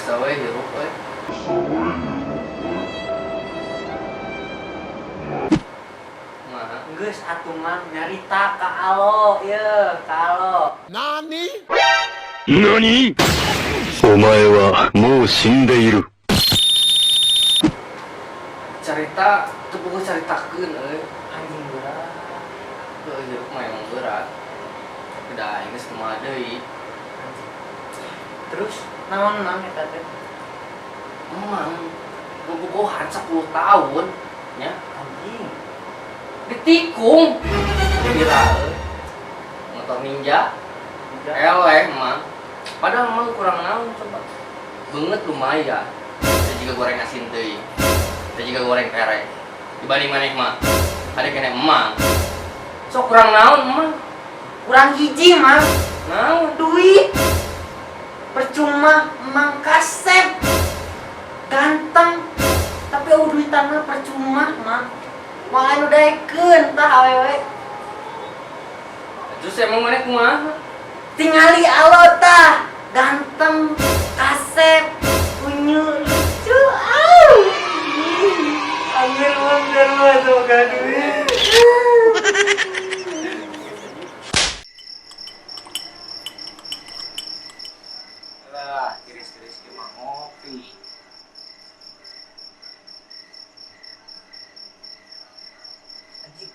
Biasa we hirup we. Mah, Geus atuh mah nyarita ka alo, ieu, ka alo. Nani? 何お前はもう死んでいる。 cerita teu pokok caritakeun euy. Anjing berat. Teu hirup mah emang berat. Udah geus kumaha deui. Terus naon mang eta teh? Emang bobogohan 10 tahun nya Anjing. ditikung. Gila euy. Motor ninja. Eleh emang. Padahal emang kurang naon coba. Beungeut lumayan. Teu juga goreng asin teuing. Teu juga goreng perek. Dibanding maneh mah. Ade kene emang. Sok kurang naon emang. Kurang hiji mang, Naon? duit. Percuma mang kasep. Ganteng. Tapi duitan mah percuma mang. Malah nu daekeun tah awewe. Terus emang maneh kumaha? Tingali alo tah. Ganteng, kasep, unyu, lucu. Angger mah semoga duit. Lah, tiris-tiris ki mah ngopi. Anjing.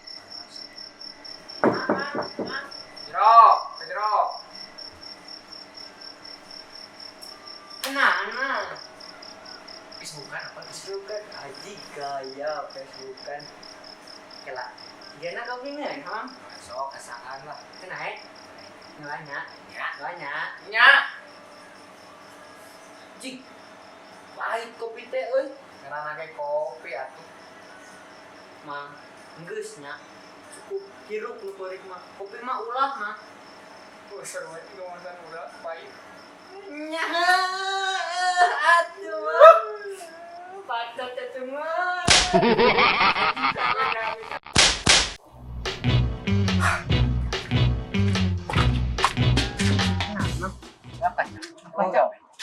Jerok, jerok. Kenapa? Facebookan apa? Facebookan aji gaya Facebookan. Kela. Gena kau bingung, ha? Sok kasaan lah. Kenapa? Ngelanya. Ya. Ngelanya. Nya. Cik. Pahit kopi teh euy. Karena kayak kopi atuh. Mang, geus nya. Cukup hirup nu kurik mah. Kopi mah ulah mah. Seru banget ngomongin udah pahit. Nya. Aduh. Pacar teh mah.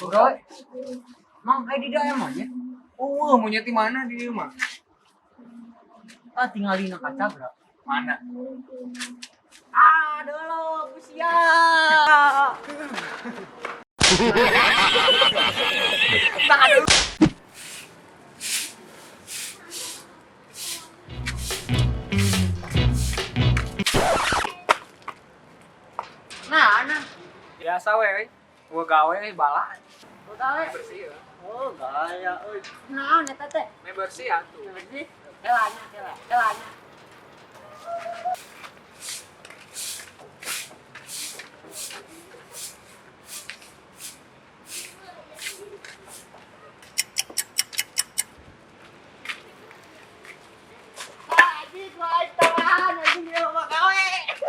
Udah. Mang kayak di daerah monyet. Monyet di mana di rumah? Ah tinggal di kaca bro. Mana? Aduh, aku siap. Nah. Biasa we. Gua gawe bala. Udah Bersih ya. Oh, gaya euy. Naon eta teh? Me bersih atuh. Bersih. Kelanya.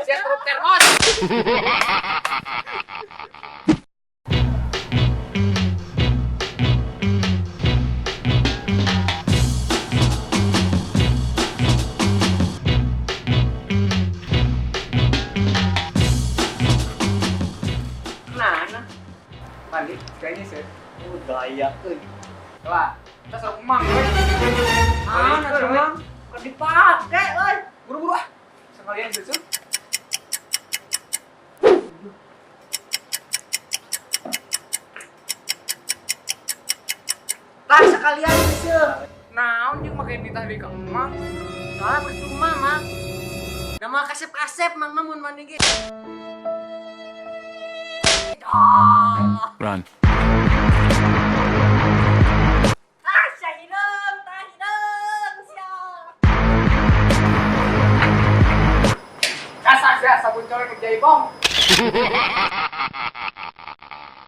Siap truk termos. Nah. Mandi, kayaknya sih. Oh, gaya euy. Lah, kita seru emang we. Ah, nah, Kok dipake euy. Buru-buru ah. Sekalian susu. Kan sekalian bisa. Naon jeung make ditah di kemang. Soalnya percuma mah. Nama kasep-kasep mang mun mandi ge. Run. Syahidung, siap. Kasar ya sabun colek jadi bom.